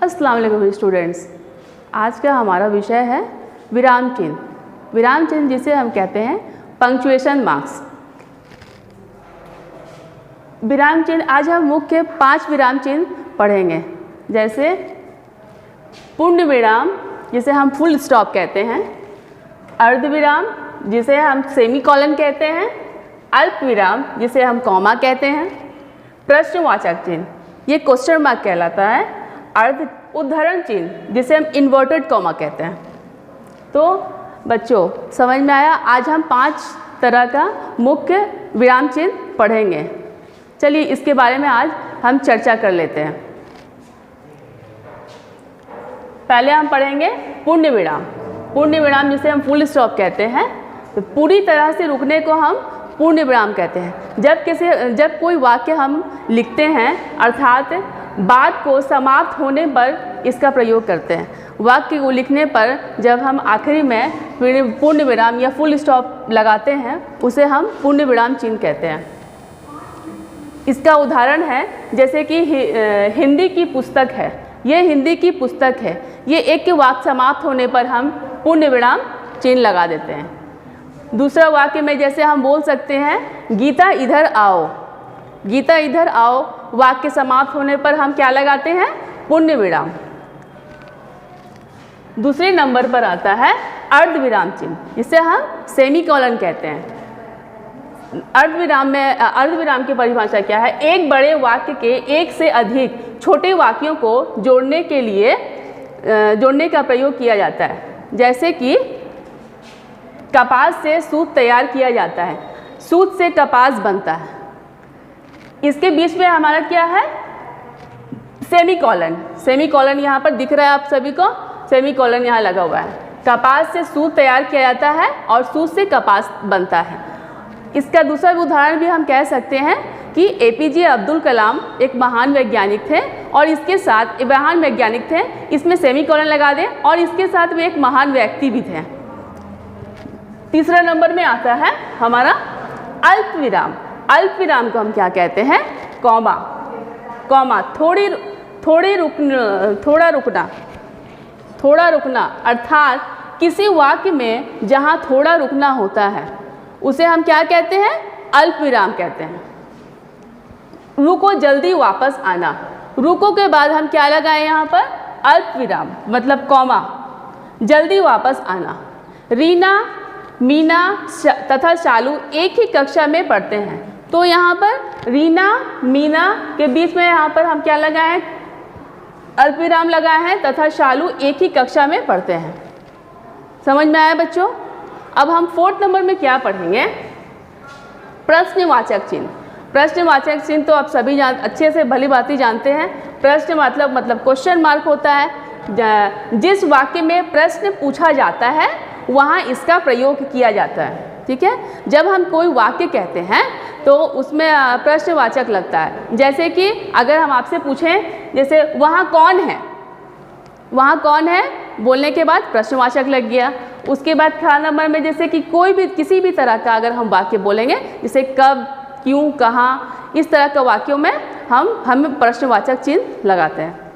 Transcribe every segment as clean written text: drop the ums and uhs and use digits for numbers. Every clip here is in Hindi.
अस्सलाम वालेकुम स्टूडेंट्स। आज का हमारा विषय है विराम चिन्ह। विराम चिन्ह जिसे हम कहते हैं पंक्चुएशन मार्क्स। विराम चिन्ह आज हम मुख्य 5 विराम चिन्ह पढ़ेंगे, जैसे पूर्ण विराम जिसे हम फुल स्टॉप कहते हैं, अर्ध विराम जिसे हम सेमीकोलन कहते हैं, अल्प विराम जिसे हम कॉमा कहते हैं, प्रश्नवाचक चिन्ह ये क्वेश्चन मार्क कहलाता है, अर्ध उद्धरण चिन्ह जिसे हम इन्वर्टेड कॉमा कहते हैं। तो बच्चों समझ में आया, आज हम 5 तरह का मुख्य विराम चिन्ह पढ़ेंगे। चलिए इसके बारे में आज हम चर्चा कर लेते हैं। पहले हम पढ़ेंगे पूर्ण विराम। पूर्ण विराम जिसे हम फुल स्टॉप कहते हैं, तो पूरी तरह से रुकने को हम पूर्ण विराम कहते हैं। जब कोई वाक्य हम लिखते हैं अर्थात बात को समाप्त होने पर इसका प्रयोग करते हैं। वाक्य को लिखने पर जब हम आखिरी में पूर्ण विराम या फुल स्टॉप लगाते हैं उसे हम पूर्ण विराम चिन्ह कहते हैं। इसका उदाहरण है जैसे कि हिंदी की पुस्तक है, ये हिंदी की पुस्तक है, ये एक वाक्य समाप्त होने पर हम पूर्ण विराम चिन्ह लगा देते हैं। दूसरा वाक्य में जैसे हम बोल सकते हैं गीता इधर आओ, गीता इधर आओ, वाक्य समाप्त होने पर हम क्या लगाते हैं? पूर्ण विराम। दूसरे नंबर पर आता है अर्ध विराम चिन्ह जिसे हम सेमीकोलन कहते हैं। अर्ध विराम की परिभाषा क्या है? एक बड़े वाक्य के एक से अधिक छोटे वाक्यों को जोड़ने का प्रयोग किया जाता है। जैसे कि कपास से सूत तैयार किया जाता है, सूत से कपास बनता है, इसके बीच में हमारा क्या है? सेमीकोलन। सेमीकोलन यहाँ पर दिख रहा है आप सभी को, सेमीकोलन यहाँ लगा हुआ है। कपास से सूत तैयार किया जाता है और सूत से कपास बनता है। इसका दूसरा उदाहरण भी हम कह सकते हैं कि एपीजे अब्दुल कलाम एक महान वैज्ञानिक थे और इसके साथ महान वैज्ञानिक थे, इसमें सेमीकोलन लगा दें और इसके साथ वे एक महान व्यक्ति भी थे। तीसरा नंबर में आता है हमारा अल्प विराम। अल्प विराम को हम क्या कहते हैं? कॉमा। कॉमा थोड़ा रुकना अर्थात किसी वाक्य में जहाँ थोड़ा रुकना होता है उसे हम क्या कहते हैं? अल्प विराम कहते हैं। रुको जल्दी वापस आना, रुको के बाद हम क्या लगाएं यहाँ पर? अल्प विराम मतलब कॉमा। जल्दी वापस आना। रीना, मीना तथा शालू एक ही कक्षा में पढ़ते हैं, तो यहाँ पर रीना मीना के बीच में यहाँ पर हम क्या लगाएं? अल्प विराम लगाए हैं तथा शालू एक ही कक्षा में पढ़ते हैं। समझ में आया बच्चों? अब हम 4th नंबर में क्या पढ़ेंगे? प्रश्नवाचक चिन्ह। प्रश्नवाचक चिन्ह तो आप सभी अच्छे से भली भांति जानते हैं। प्रश्न मतलब क्वेश्चन मार्क होता है। जिस वाक्य में प्रश्न पूछा जाता है वहाँ इसका प्रयोग किया जाता है। ठीक है, जब हम कोई वाक्य कहते हैं तो उसमें प्रश्नवाचक लगता है। जैसे कि अगर हम आपसे पूछें जैसे वहाँ कौन है, वहाँ कौन है बोलने के बाद प्रश्नवाचक लग गया। उसके बाद 4 नंबर में जैसे कि कोई भी किसी भी तरह का अगर हम वाक्य बोलेंगे, जैसे कब, क्यों, कहाँ, इस तरह का वाक्यों में हम प्रश्नवाचक चिन्ह लगाते हैं।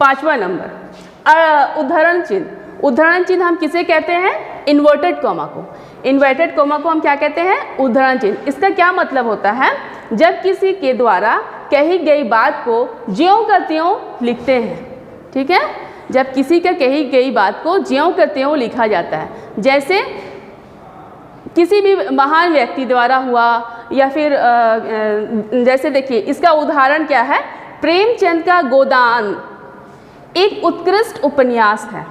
5वां नंबर उद्धरण चिन्ह। उद्धरण चिन्ह हम किसे कहते हैं? इन्वर्टेड कॉमा को। इन्वर्टेड कॉमा को हम क्या कहते हैं? उद्धरण चिन्ह। इसका क्या मतलब होता है? जब किसी के द्वारा कही गई बात को ज्यों का त्यों लिखते हैं। ठीक है, जब किसी का कही गई बात को ज्यों का त्यों लिखा जाता है, जैसे किसी भी महान व्यक्ति द्वारा हुआ या फिर जैसे देखिए इसका उदाहरण क्या है? प्रेमचंद का गोदान एक उत्कृष्ट उपन्यास है।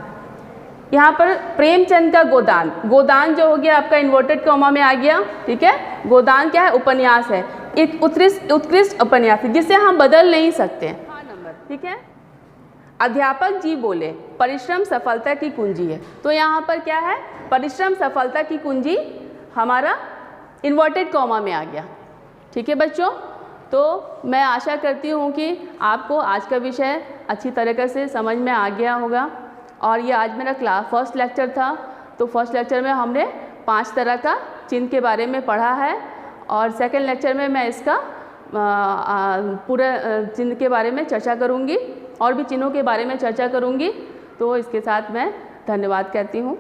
यहाँ पर प्रेमचंद का गोदान, गोदान जो हो गया आपका इन्वर्टेड कॉमा में आ गया। ठीक है, गोदान क्या है? उपन्यास है, एक उत्कृष्ट उपन्यास है जिसे हम बदल नहीं सकते। ठीक है, अध्यापक जी बोले परिश्रम सफलता की कुंजी है, तो यहाँ पर क्या है? परिश्रम सफलता की कुंजी हमारा इन्वर्टेड कॉमा में आ गया। ठीक है बच्चों, तो मैं आशा करती हूँ कि आपको आज का विषय अच्छी तरीके से समझ में आ गया होगा। और ये आज मेरा फर्स्ट लेक्चर था, तो फर्स्ट लेक्चर में हमने 5 तरह का चिन्ह के बारे में पढ़ा है और सेकंड लेक्चर में मैं इसका पूरे चिन्ह के बारे में चर्चा करूँगी। और भी चिन्हों के बारे में चर्चा करूँगी। तो इसके साथ मैं धन्यवाद कहती हूँ।